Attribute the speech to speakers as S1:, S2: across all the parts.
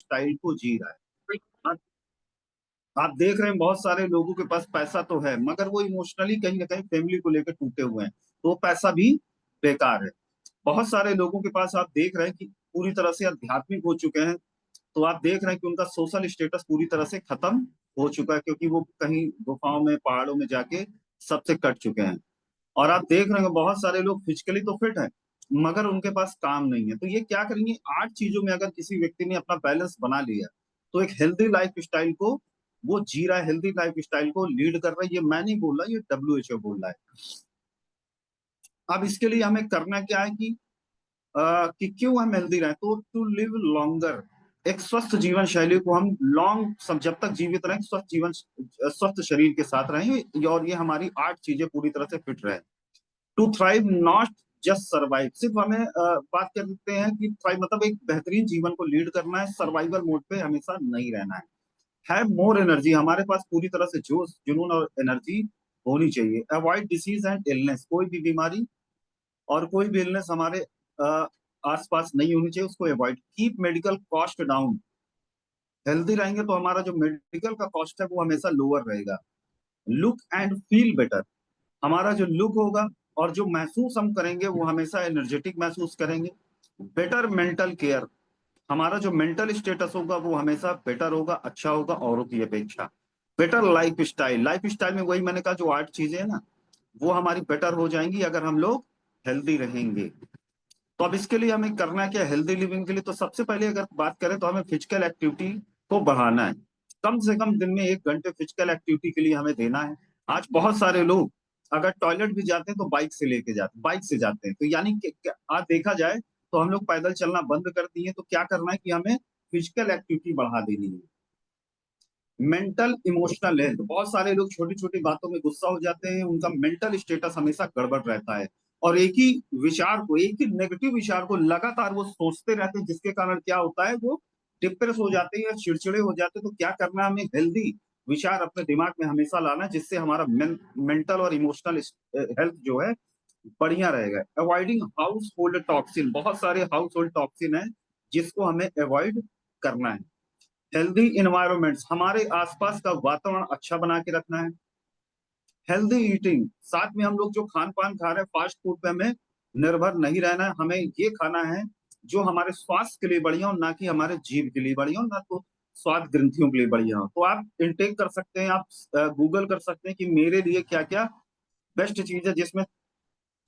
S1: Style को जी रहा है। आप देख रहे हैं बहुत सारे लोगों के पास पैसा तो है, मगर वो इमोशनली कहीं ना कहीं फैमिली को लेकर टूटे हुए हैं, तो वो पैसा भी बेकार है। बहुत सारे लोगों के पास आप देख रहे हैं कि पूरी तरह से आध्यात्मिक हो चुके हैं, तो आप देख रहे हैं कि उनका सोशल स्टेटस पूरी तरह से खत्म हो चुका है, क्योंकि वो कहीं गुफाओं में पहाड़ों में जाके सबसे कट चुके हैं। और आप देख रहे हैं बहुत सारे लोग फिजिकली तो फिट हैं, मगर उनके पास काम नहीं है। तो ये क्या करेंगे, 8 चीजों में अगर किसी व्यक्ति ने अपना बैलेंस बना लिया, तो एक हेल्दी लाइफ स्टाइल को वो जी रहा है, हेल्दी लाइफ स्टाइल को लीड कर रहा है। ये मैं नहीं बोल रहा, ये WHO बोल रहा है। अब इसके लिए हमें करना क्या है कि क्यों हम हेल्दी रहें, तो टू लिव लॉन्गर, एक स्वस्थ जीवन शैली को हम लॉन्ग सब जब तक जीवित रहें, स्वस्थ जीवन स्वस्थ शरीर के साथ रहें, और ये हमारी 8 चीजें पूरी तरह से फिट रहे। To thrive not just survive, सिर्फ हमें बात करते हैं कि थ्राइव मतलब एक बेहतरीन जीवन को लीड करना है, सर्वाइवल मोड पे हमेशा नहीं रहना है। हैव मोर एनर्जी, हमारे पास पूरी तरह से जोश जुनून और एनर्जी होनी चाहिए। अवॉइड डिसीज एंड इलनेस, कोई भी बीमारी और कोई भी इलनेस हमारे अ, आसपास नहीं होनी चाहिए, उसको avoid. Keep medical cost down, healthy रहेंगे तो हमारा जो मेडिकल का कॉस्ट है वो हमेशा लोअर रहेगा। लुक एंड फील बेटर, हमारा जो लुक होगा और जो महसूस हम करेंगे वो हमेशा एनर्जेटिक महसूस करेंगे। बेटर मेंटल केयर, हमारा जो मेंटल स्टेटस होगा वो हमेशा बेटर होगा, अच्छा होगा औरों की अपेक्षा। Better life style, life style में वही मैंने कहा जो 8 चीजें हैं ना, वो हमारी बेटर हो जाएंगी अगर हम लोग हेल्दी रहेंगे। तो अब इसके लिए हमें करना क्या, हेल्दी लिविंग के लिए तो सबसे पहले अगर बात करें तो हमें फिजिकल एक्टिविटी को बढ़ाना है। कम से कम दिन में 1 घंटे फिजिकल एक्टिविटी के लिए हमें देना है। आज बहुत सारे लोग अगर टॉयलेट भी जाते हैं तो बाइक से जाते हैं, तो यानी कि आज देखा जाए तो हम लोग पैदल चलना बंद कर दिए। तो क्या करना है कि हमें फिजिकल एक्टिविटी बढ़ा देनी है। मेंटल इमोशनल हेल्थ, बहुत सारे लोग छोटी छोटी बातों में गुस्सा हो जाते हैं, उनका मेंटल स्टेटस हमेशा गड़बड़ रहता है, और एक ही नेगेटिव विचार को लगातार वो सोचते रहते हैं, जिसके कारण क्या होता है, वो डिप्रेस हो जाते हैं या चिड़चिड़े हो जाते हैं। तो क्या करना है, हमें हेल्दी विचार अपने दिमाग में हमेशा लाना है, जिससे हमारा मेंटल और इमोशनल हेल्थ जो है बढ़िया रहेगा। अवॉइडिंग हाउस होल्ड टॉक्सिन, बहुत सारे हाउस होल्ड टॉक्सिन है जिसको हमें अवॉइड करना है। हेल्दी इन्वायरमेंट्स, हमारे आसपास का वातावरण अच्छा बना के रखना है। हेल्दी ईटिंग, साथ में हम लोग जो खान पान खा रहे हैं फास्ट फूड पे हमें निर्भर नहीं रहना है, हमें ये खाना है जो हमारे स्वास्थ्य के लिए बढ़िया हो, ना कि हमारे जीभ के लिए बढ़िया हो, ना तो स्वाद ग्रंथियों के लिए बढ़िया हो। तो आप इंटेक कर सकते हैं, आप गूगल कर सकते हैं कि मेरे लिए क्या क्या बेस्ट चीज है, जिसमें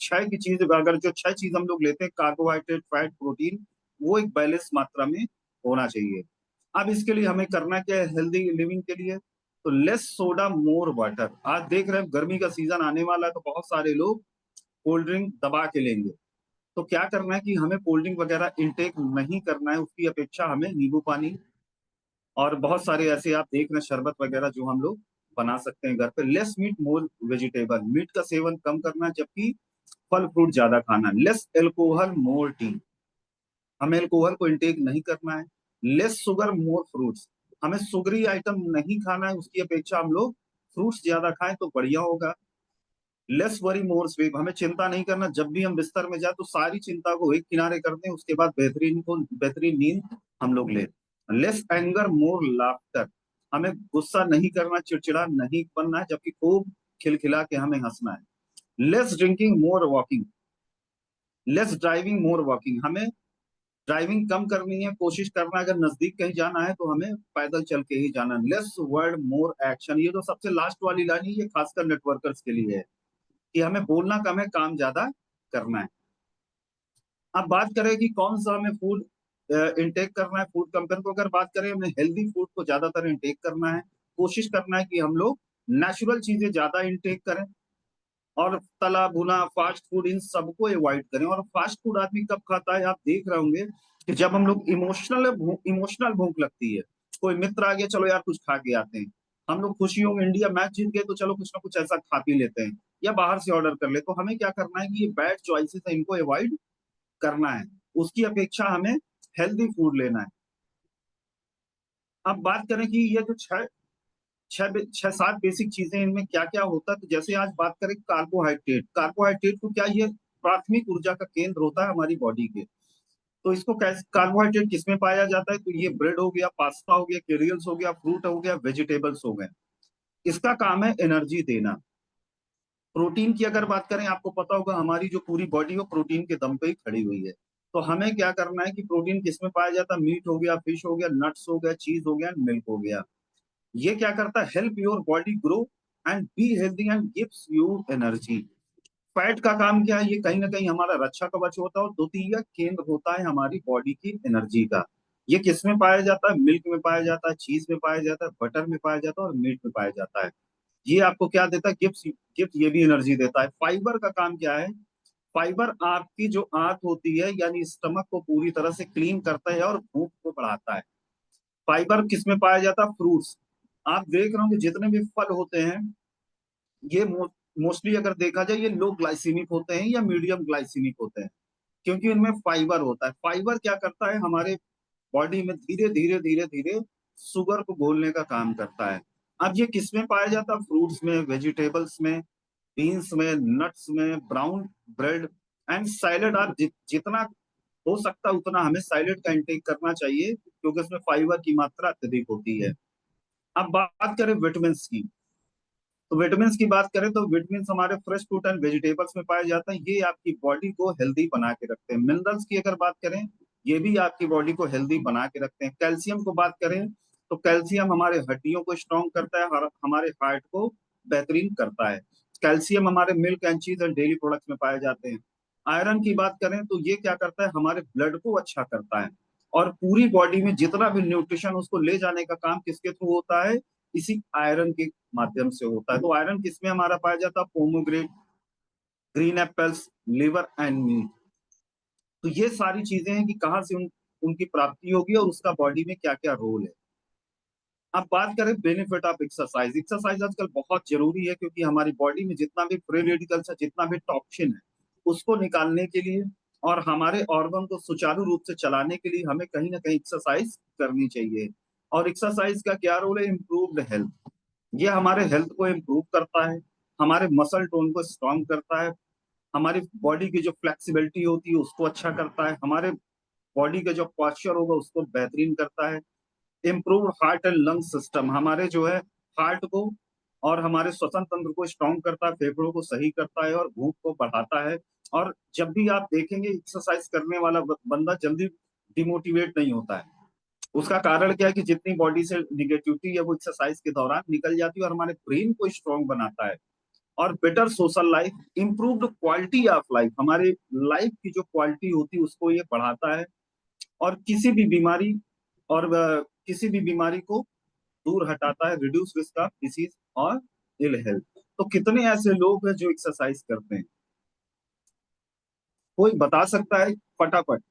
S1: 6 की चीज, अगर जो 6 चीज हम लोग लेते हैं, कार्बोहाइड्रेट फैट प्रोटीन, वो एक बैलेंस मात्रा में होना चाहिए। अब इसके लिए हमें करना क्या है हेल्दी लिविंग के लिए, तो लेस सोडा मोर वाटर। आज देख रहे हैं गर्मी का सीजन आने वाला है, तो बहुत सारे लोग कोल्ड ड्रिंक दबा के लेंगे। तो क्या करना है कि हमें कोल्ड ड्रिंक वगैरह इंटेक नहीं करना है, उसकी अपेक्षा हमें नींबू पानी और बहुत सारे ऐसे आप देख रहे हैं शरबत वगैरह जो हम लोग बना सकते हैं घर पे। लेस मीट मोर वेजिटेबल, मीट का सेवन कम करना है, जबकि फल फ्रूट ज्यादा खाना है। लेस एल्कोहल मोर टी, हमें एल्कोहल को इंटेक नहीं करना है। लेस शुगर मोर फ्रूट्स, हमें शुगरी आइटम नहीं खाना है, उसकी अपेक्षा हम लोग फ्रूट्स ज्यादा खाएं तो बढ़िया होगा। लेस वरी मोर स्लीप, हमें चिंता नहीं करना, जब भी हम बिस्तर में जाए तो सारी चिंता को एक किनारे कर दें, उसके बाद बेहतरीन नींद हम लोग लें। लेस एंगर मोर लाफ्टर, हमें गुस्सा नहीं करना, चिड़चिड़ा नहीं बनना है, जबकि खूब खिलखिला के हमें हंसना है। लेस ड्रिंकिंग मोर वॉकिंग, लेस ड्राइविंग मोर वॉकिंग, हमें ड्राइविंग कम करनी है, कोशिश करना है अगर नजदीक कहीं जाना है तो हमें पैदल चल के ही जाना। लेस वर्ड मोर एक्शन, ये जो सबसे लास्ट वाली लाइन है ये खासकर नेटवर्कर्स के लिए है, कि हमें बोलना कम है, काम ज्यादा करना है। अब बात करें कि कौन सा हमें फूड इंटेक करना है, फूड कंपेयर को अगर बात करें, हमें हेल्दी फूड को ज्यादातर इंटेक करना है। कोशिश करना है कि हम लोग नेचुरल चीजें ज्यादा इंटेक करें, और तला भुना फास्ट फूड इन सबको अवॉइड करें। और फास्ट फूड आदमी कब खाता है, आप देख रहे होंगे कि जब हम लोग इमोशनल भूख लगती है, कोई मित्र आ गया, चलो यार कुछ खा के आते हैं, हम लोग खुशी होंगे इंडिया मैच जीत गए तो चलो कुछ ना कुछ ऐसा खा पी लेते हैं, या बाहर से ऑर्डर कर ले। तो हमें क्या करना है कि ये बैड चॉइसेस है, इनको अवॉइड करना है, उसकी अपेक्षा हमें हेल्दी फूड लेना है। अब बात करें कि ये जो छह छह छह सात बेसिक चीजें, इनमें क्या क्या होता है, तो जैसे आज बात करें कार्बोहाइड्रेट, कार्बोहाइड्रेट को क्या, ये प्राथमिक ऊर्जा का केंद्र होता है हमारी बॉडी के। तो इसको कैसे कार्बोहाइड्रेट किसमें पाया जाता है? तो ये ब्रेड हो गया, पास्ता हो गया, केरियल्स हो गया, फ्रूट हो गया, वेजिटेबल्स हो गए। इसका काम है एनर्जी देना। प्रोटीन की अगर बात करें, आपको पता होगा हमारी जो पूरी बॉडी है प्रोटीन के दम पे ही खड़ी हुई है। तो हमें क्या करना है कि प्रोटीन किसमें पाया जाता है? मीट हो गया, फिश हो गया, नट्स हो गया, चीज हो गया, मिल्क हो गया। ये क्या करता है? Help your body grow and be healthy and gives you energy. Fat का काम क्या है? ये कहीं ना कहीं हमारा रक्षा कवच होता है और द्वितीय केंद्र होता है हमारी बॉडी की एनर्जी का। ये किस में पाया जाता है? मिल्क में पाया जाता है, चीज में पाया जाता है, बटर में पाया जाता है और मीट में पाया जाता है। ये आपको क्या देता है? गिफ्ट गिफ्ट, ये भी एनर्जी देता है। फाइबर का काम क्या है? फाइबर आपकी जो आंत होती है यानी स्टमक को पूरी तरह से क्लीन करता है और भूख को बढ़ाता है। फाइबर किस में पाया जाता है? फ्रूट्स। आप देख रहे हो कि जितने भी फल होते हैं ये मोस्टली अगर देखा जाए ये लो ग्लाइसीमिक होते हैं या मीडियम ग्लाइसीमिक होते हैं, क्योंकि उनमें फाइबर होता है। फाइबर क्या करता है? हमारे बॉडी में धीरे धीरे धीरे धीरे शुगर को घोलने का काम करता है। अब ये किस में पाया जाता है? फ्रूट्स में, वेजिटेबल्स में, बीन्स में, नट्स में, ब्राउन ब्रेड एंड सैलेड। आप जितना हो सकता है उतना हमें सैलेड का इंटेक करना चाहिए, क्योंकि उसमें फाइबर की मात्रा अत्यधिक होती है। अब बात करें विटामिन की, तो विटामिन की बात करें तो विटामिन हमारे फ्रेश फ्रूट एंड वेजिटेबल्स में पाए जाते हैं। ये आपकी बॉडी को हेल्दी बना के रखते हैं। मिनरल्स की अगर बात करें, ये भी आपकी बॉडी को हेल्दी बना के रखते हैं। कैल्शियम को बात करें तो कैल्शियम हमारे हड्डियों को स्ट्रॉन्ग करता है और हमारे हार्ट को बेहतरीन करता है। कैल्शियम हमारे मिल्क एंड चीज एंड डेयरी प्रोडक्ट्स में पाए जाते हैं। आयरन की बात करें तो ये क्या करता है? हमारे ब्लड को अच्छा करता है और पूरी बॉडी में जितना भी न्यूट्रिशन उसको ले जाने का काम किसके थ्रू होता है? इसी आयरन के माध्यम से होता है। तो आयरन किसमें हमारा पाया जाता है? Pomegranate, green apples, liver and meat. तो ये सारी चीजें हैं कि कहाँ से उनकी प्राप्ति होगी और उसका बॉडी में क्या क्या रोल है। अब बात करें बेनिफिट ऑफ एक्सरसाइज। एक्सरसाइज आजकल बहुत जरूरी है, क्योंकि हमारी बॉडी में जितना भी फ्री रेडिकल्स है, जितना भी टॉक्सिन है, उसको निकालने के लिए और हमारे ऑर्गन को सुचारू रूप से चलाने के लिए हमें कहीं ना कहीं एक्सरसाइज करनी चाहिए। और एक्सरसाइज का क्या रोल है? Improved health. ये हमारे हेल्थ को इम्प्रूव करता है, हमारे मसल टोन को स्ट्रांग करता है, हमारी बॉडी की जो फ्लेक्सिबिलिटी होती है उसको अच्छा करता है, हमारे बॉडी का जो पॉस्चर होगा उसको बेहतरीन करता है। Improve heart and lung system, हमारे जो है हार्ट को और हमारे श्वसन तंत्र को स्ट्रांग करता है, फेफड़ों को सही करता है और भूख को बढ़ाता है। और जब भी आप देखेंगे एक्सरसाइज करने वाला बंदा जल्दी डिमोटिवेट नहीं होता है। उसका कारण क्या है कि जितनी बॉडी से निगेटिविटी है वो एक्सरसाइज के दौरान निकल जाती है और हमारे ब्रेन को स्ट्रांग बनाता है। और better social life, improved quality of life, हमारे लाइफ की जो क्वालिटी होती है उसको ये बढ़ाता है। और किसी भी बीमारी को दूर हटाता है, रिड्यूस रिस्क ऑफ डिसीज और इल हेल्थ। तो कितने ऐसे लोग हैं जो एक्सरसाइज करते हैं? कोई बता सकता है फटाफट?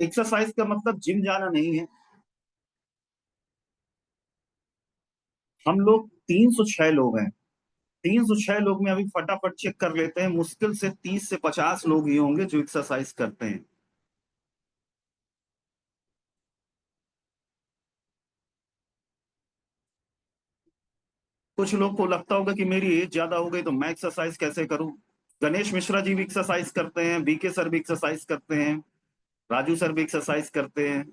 S1: एक्सरसाइज का मतलब जिम जाना नहीं है। हम लोग 306 लोग हैं। 306 लोग में अभी फटाफट चेक कर लेते हैं, मुश्किल से 30 से 50 लोग ही होंगे जो एक्सरसाइज करते हैं। कुछ लोग को लगता होगा कि मेरी एज ज्यादा हो गई तो मैं एक्सरसाइज कैसे करूं। गणेश मिश्रा जी भी एक्सरसाइज करते हैं, बीके सर भी एक्सरसाइज करते हैं, राजू सर भी एक्सरसाइज करते हैं,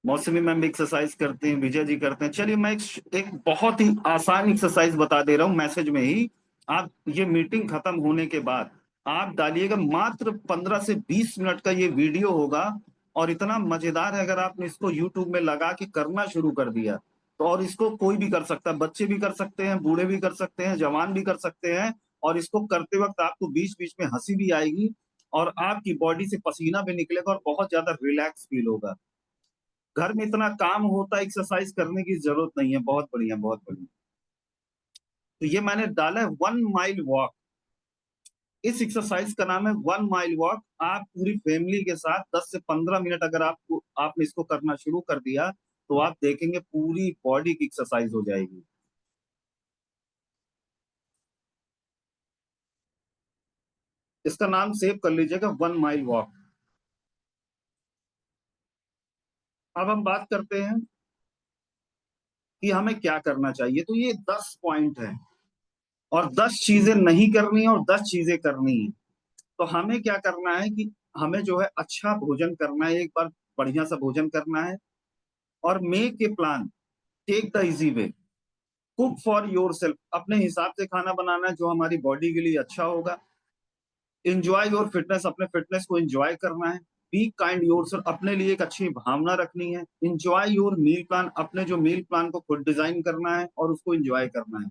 S1: मौसमी मैम भी एक्सरसाइज करते हैं, विजय जी करते हैं। चलिए मैं एक बहुत ही आसान एक्सरसाइज बता दे रहा हूँ मैसेज में ही। आप ये मीटिंग खत्म होने के बाद आप डालिएगा, मात्र 15 से 20 मिनट का ये वीडियो होगा और इतना मजेदार है। अगर आपने इसको यूट्यूब में लगा के करना शुरू कर दिया तो, और इसको कोई भी कर सकता है, बच्चे भी कर सकते हैं, बूढ़े भी कर सकते हैं, जवान भी कर सकते हैं। और इसको करते वक्त आपको बीच बीच में हंसी भी आएगी और आपकी बॉडी से पसीना भी निकलेगा और बहुत ज्यादा रिलैक्स फील होगा। घर में इतना काम होता है, एक्सरसाइज करने की जरूरत नहीं है। बहुत बढ़िया, बहुत बढ़िया। तो ये मैंने डाला है 1 माइल वॉक। इस एक्सरसाइज का नाम है 1 माइल वॉक। आप पूरी फैमिली के साथ 10 से 15 मिनट अगर आपने इसको करना शुरू कर दिया तो आप देखेंगे पूरी बॉडी की एक्सरसाइज हो जाएगी। इसका नाम सेव कर लीजिएगा, 1 माइल वॉक। अब हम बात करते हैं कि हमें क्या करना चाहिए। तो ये 10 पॉइंट है और 10 चीजें नहीं करनी है और 10 चीजें करनी है। तो हमें क्या करना है कि हमें जो है अच्छा भोजन करना है, एक बार बढ़िया सा भोजन करना है, और make a plan, take the easy way, cook for yourself, अपने हिसाब से खाना बनाना है जो हमारी बॉडी के लिए अच्छा होगा। इंजॉय योर फिटनेस, अपने फिटनेस को एंजॉय करना है। बी काइंड योर सेल्फ, अपने लिए एक अच्छी भावना रखनी है। इंजॉय योर मील प्लान, अपने जो मील प्लान को खुद डिजाइन करना है और उसको एंजॉय करना है।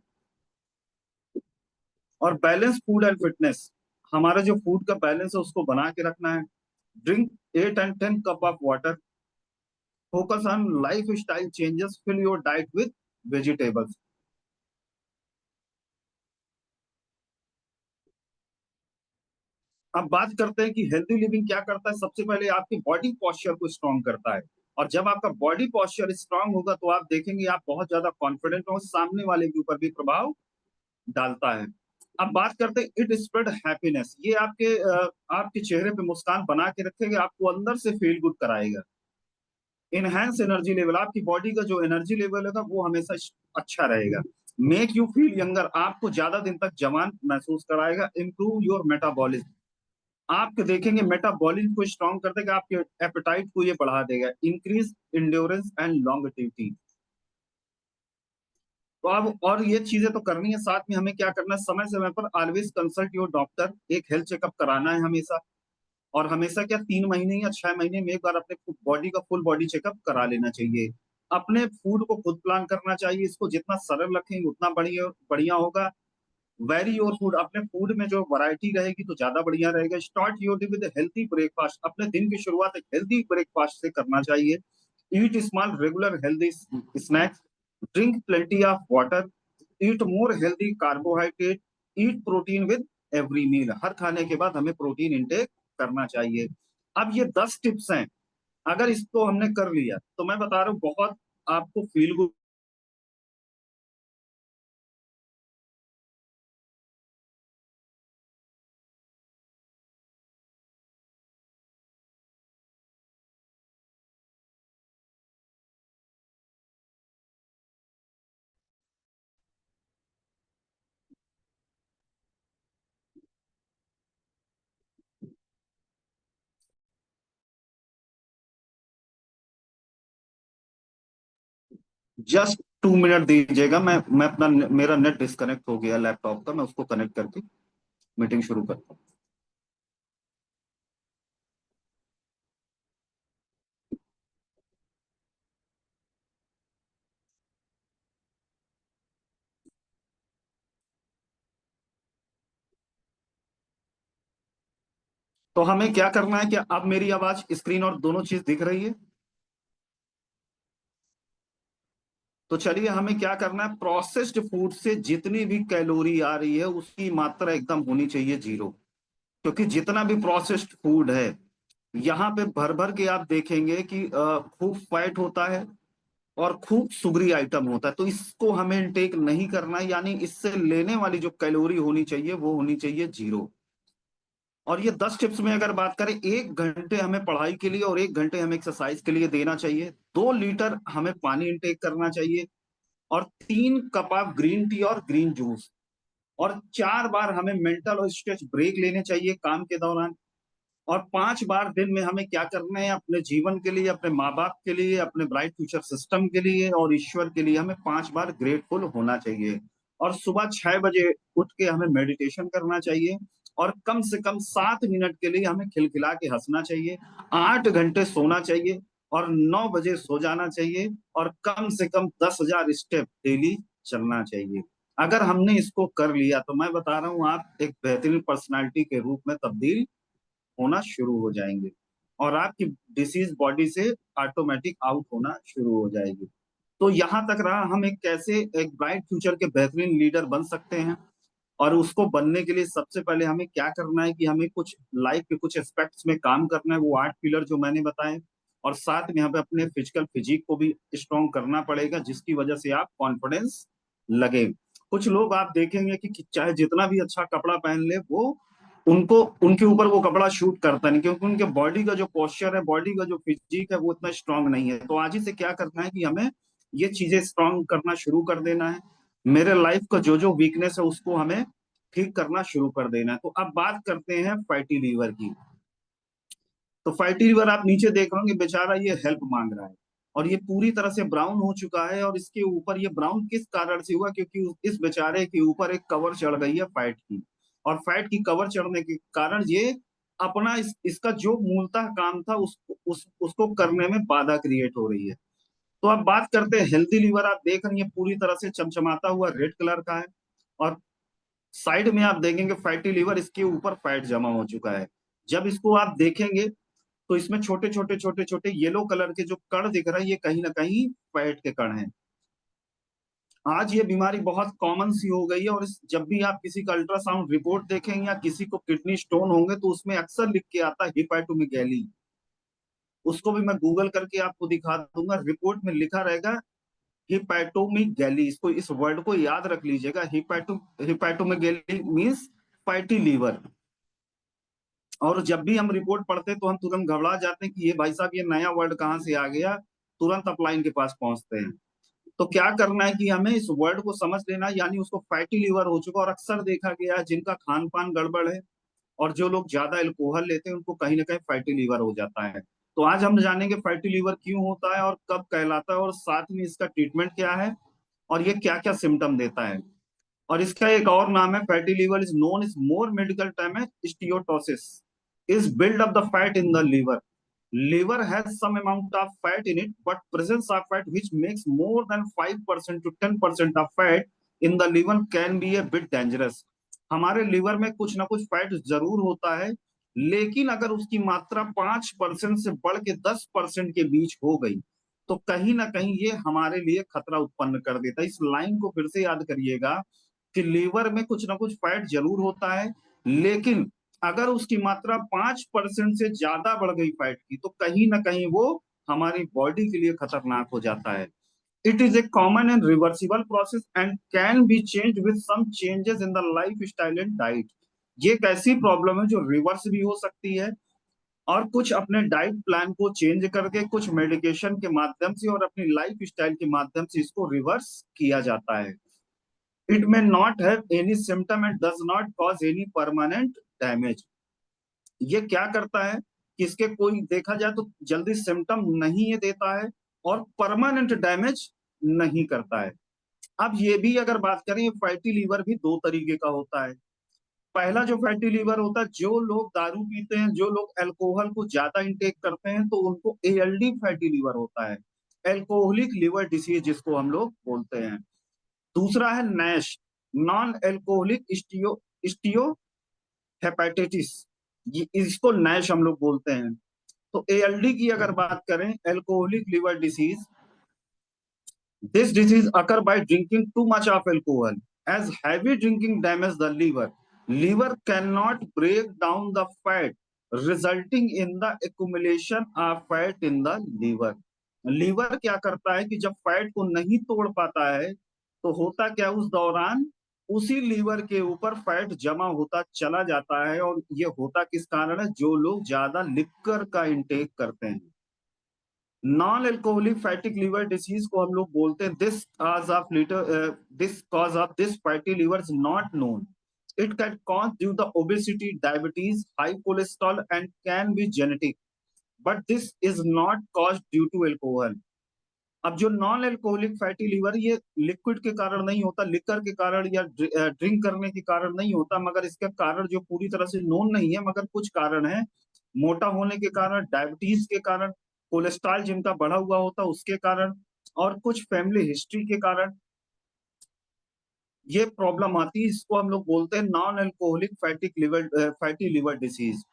S1: और बैलेंस फूड एंड फिटनेस, हमारा जो फूड का बैलेंस है उसको बना के रखना है। Drink 8 and 10 cup of water, focus on lifestyle changes, fill your diet with vegetables. अब बात करते हैं कि हेल्थी लिविंग क्या करता है। सबसे पहले आपके बॉडी पॉस्चर को स्ट्रांग करता है, और जब आपका बॉडी पॉस्चर स्ट्रांग होगा तो आप देखेंगे आप बहुत ज्यादा कॉन्फिडेंट हो, सामने वाले के ऊपर भी प्रभाव डालता है। अब बात करते हैं इट स्प्रेड हैप्पीनेस, ये आपके चेहरे पे मुस्कान बना के रखेगा, आपको अंदर से फील गुड कराएगा। इनहेंस एनर्जी लेवल, आपकी बॉडी का जो एनर्जी लेवल है वो हमेशा अच्छा रहेगा। मेक यू फील यंगर, आपको ज्यादा दिन तक जवान महसूस कराएगा। इम्प्रूव योर मेटाबॉलिज्म, आप देखेंगे मेटाबॉलिज्म को स्ट्रॉन्ग कर देगा, आपके एपेटाइट को ये बढ़ा देगा। Increase endurance and longevity. तो अब और ये चीजें तो करनी है, साथ में हमें क्या करना है, समय समय पर ऑलवेज कंसल्ट योर डॉक्टर, एक हेल्थ चेकअप कराना है हमेशा। और हमेशा क्या 3 महीने या 6 महीने में एक बार अपने बॉडी का फुल बॉडी चेकअप करा लेना चाहिए। अपने फूड को खुद प्लान करना चाहिए, इसको जितना सरल रखेंगे उतना बढ़िया बढ़िया होगा। वेरी योर फूड, अपने फूड में जो वैरायटी रहेगी तो ज्यादा बढ़िया रहेगा। Start your day with healthy breakfast, अपने दिन की शुरुआत एक हेल्थी ब्रेकफास्ट से करना चाहिए। Eat small regular healthy snacks, drink plenty of water, eat more healthy carbohydrate, eat protein with every meal, हर खाने के बाद हमें प्रोटीन इंटेक करना चाहिए। अब ये 10 टिप्स हैं, अगर इसको हमने कर लिया तो मैं बता रहा हूँ बहुत आपको फील गुड। जस्ट 2 मिनट दीजिएगा, मैं अपना मेरा नेट डिस्कनेक्ट हो गया लैपटॉप का, मैं उसको कनेक्ट करके मीटिंग शुरू करता हूँ। तो हमें क्या करना है कि अब मेरी आवाज स्क्रीन और दोनों चीज दिख रही है। तो चलिए हमें क्या करना है, प्रोसेस्ड फूड से जितनी भी कैलोरी आ रही है उसकी मात्रा एकदम होनी चाहिए जीरो। क्योंकि जितना भी प्रोसेस्ड फूड है यहाँ पे भर भर के आप देखेंगे कि खूब फैट होता है और खूब सुगरी आइटम होता है, तो इसको हमें इनटेक नहीं करना है, यानी इससे लेने वाली जो कैलोरी होनी चाहिए वो होनी चाहिए जीरो। और ये 10 टिप्स में अगर बात करें, 1 घंटे हमें पढ़ाई के लिए और 1 घंटे हमें एक्सरसाइज के लिए देना चाहिए। 2 लीटर हमें पानी इंटेक करना चाहिए, और 3 कप ऑफ ग्रीन टी और ग्रीन जूस, और 4 बार हमें मेंटल और स्ट्रेस ब्रेक लेने चाहिए काम के दौरान। और 5 बार दिन में हमें क्या करना है, अपने जीवन के लिए, अपने माँ बाप के लिए, अपने ब्राइट फ्यूचर सिस्टम के लिए और ईश्वर के लिए हमें 5 बार ग्रेटफुल होना चाहिए। और सुबह 6 बजे उठ के हमें मेडिटेशन करना चाहिए, और कम से कम 7 मिनट के लिए हमें खिलखिला के हंसना चाहिए। 8 घंटे सोना चाहिए, और 9 बजे सो जाना चाहिए, और कम से कम 10,000 स्टेप डेली चलना चाहिए। अगर हमने इसको कर लिया तो मैं बता रहा हूँ आप एक बेहतरीन पर्सनालिटी के रूप में तब्दील होना शुरू हो जाएंगे, और आपकी डिसीज बॉडी से ऑटोमेटिक आउट होना शुरू हो जाएगी। तो यहाँ तक रहा हम एक कैसे एक ब्राइट फ्यूचर के बेहतरीन लीडर बन सकते हैं। और उसको बनने के लिए सबसे पहले हमें क्या करना है कि हमें कुछ लाइफ के कुछ एस्पेक्ट्स में काम करना है, वो 8 पिलर जो मैंने बताए। और साथ में यहाँ पे अपने फिजिकल फिजिक को भी स्ट्रॉन्ग करना पड़ेगा, जिसकी वजह से आप कॉन्फिडेंस लगे। कुछ लोग आप देखेंगे कि चाहे जितना भी अच्छा कपड़ा पहन ले, वो उनको उनके ऊपर वो कपड़ा शूट करता नहीं, क्योंकि उनके बॉडी का जो पोस्चर है, बॉडी का जो फिजिक है वो इतना स्ट्रांग नहीं है। तो आज ही से क्या करना है कि हमें ये चीजें स्ट्रांग करना शुरू कर देना है। मेरे लाइफ का जो जो वीकनेस है उसको हमें ठीक करना शुरू कर देना है। तो अब बात करते हैं फैटी लीवर की। तो फैटी लिवर आप नीचे देख रहे होंगे, बेचारा ये हेल्प मांग रहा है और ये पूरी तरह से ब्राउन हो चुका है। और इसके ऊपर ये ब्राउन किस कारण से हुआ, क्योंकि इस बेचारे के ऊपर एक कवर चढ़ गई है फैट की, और फैट की कवर चढ़ने के कारण ये अपना इसका जो मूलतः काम था उसको करने में बाधा क्रिएट हो रही है। तो अब बात करते हैं हेल्दी लीवर। आप देख रहे हैं ये पूरी तरह से चमचमाता हुआ रेड कलर का है, और साइड में आप देखेंगे फैटी लीवर, इसके ऊपर फैट जमा हो चुका है। जब इसको आप देखेंगे तो इसमें छोटे छोटे छोटे छोटे येलो कलर के जो कण दिख रहे हैं, ये कहीं ना कहीं फैट के कण हैं। आज ये बीमारी बहुत कॉमन सी हो गई है, और जब भी आप किसी का अल्ट्रासाउंड रिपोर्ट देखेंगे या किसी को किडनी स्टोन होंगे तो उसमें अक्सर लिख के आता है हिपैटोमेगैली। उसको भी मैं गूगल करके आपको दिखा दूंगा, रिपोर्ट में लिखा रहेगा हिपैटोमेगैली। इसको, इस वर्ड को याद रख लीजिएगा, हिपैटोमेगैली मीन्स फैटी लीवर। और जब भी हम रिपोर्ट पढ़ते हैं तो हम तुरंत घबरा जाते हैं कि ये भाई साहब ये नया वर्ड कहाँ से आ गया, तुरंत अपलाइन के पास पहुंचते हैं। तो क्या करना है कि हमें इस वर्ड को समझ लेना, यानी उसको फैटी लीवर हो चुका। और अक्सर देखा गया है जिनका खान पान गड़बड़ है और जो लोग ज्यादा अल्कोहल लेते हैं उनको कहीं ना कहीं फैटी लीवर हो जाता है। तो आज हम जानेंगे फैटी लीवर क्यों होता है और कब कहलाता है, और साथ में इसका ट्रीटमेंट क्या है और ये क्या क्या सिम्टम देता है। और इसका एक और नाम है, fatty liver is known is more medical term है स्टीयोटोसिस, is build up the fat in the liver. Liver has some amount of fat in it, but presence of fat which makes more than 5% to 10% of fat in the liver can be a bit dangerous. हमारे liver में कुछ ना कुछ fat जरूर होता है, लेकिन अगर उसकी मात्रा 5% से बढ़ के 10% के बीच हो गई तो कहीं ना कहीं ये हमारे लिए खतरा उत्पन्न कर देता है। इस लाइन को फिर से याद करिएगा कि लीवर में कुछ ना कुछ फैट जरूर होता है, लेकिन अगर उसकी मात्रा 5% से ज्यादा बढ़ गई फैट की तो कहीं ना कहीं वो हमारी बॉडी के लिए खतरनाक हो जाता है। It is a common and reversible process and can be change with some changes in the lifestyle and diet. ये एक ऐसी प्रॉब्लम है जो रिवर्स भी हो सकती है, और कुछ अपने डाइट प्लान को चेंज करके, कुछ मेडिकेशन के माध्यम से और अपनी लाइफ स्टाइल के माध्यम से इसको रिवर्स किया जाता है। It may not have any symptom and does not cause any permanent damage. ये क्या करता है कि इसके कोई देखा जाए तो जल्दी सिम्टम नहीं ये देता है और परमानेंट डैमेज नहीं करता है। अब ये भी अगर बात करें, फैटी लीवर भी दो तरीके का होता है। पहला जो फैटी लीवर होता है, जो लोग दारू पीते हैं, जो लोग अल्कोहल को ज्यादा इंटेक करते हैं तो उनको एएलडी फैटी लीवर होता है, एल्कोहलिक लिवर डिसीज जिसको हम लोग बोलते हैं। दूसरा है नैश, नॉन एल्कोहलिक स्टियो हेपेटाइटिस, ये इसको नैश हम लोग बोलते हैं। तो एएलडी की अगर बात करें, alcoholic liver disease, this disease occur by drinking too much of alcohol, as heavy drinking damage the liver, liver can not break down the fat resulting in the accumulation of fat in the liver. Liver क्या करता है कि जब fat को नहीं तोड़ पाता है तो होता क्या, उस दौरान उसी लीवर के ऊपर फैट जमा होता चला जाता है। और ये होता किस कारण है, जो लोग ज्यादा लिक्कर का इंटेक करते हैं। Non alcoholic fatty liver disease को हम लोग बोलते हैं, this cause of this fatty liver is not known. It can cause due the obesity, diabetes, high cholesterol and can be genetic, but this is not cause due to alcohol. अब जो non alcoholic fatty liver, ये liquid के कारण नहीं होता, liquor के कारण या ड्रिंक करने के कारण नहीं होता, मगर इसका कारण जो पूरी तरह से नोन नहीं है, मगर कुछ कारण है। मोटा होने के कारण, डायबिटीज के कारण, कोलेस्ट्रॉल जिनका बढ़ा हुआ होता उसके कारण, और कुछ फैमिली हिस्ट्री के कारण ये प्रॉब्लम आती है। इसको हम लोग बोलते हैं non alcoholic fatty liver disease.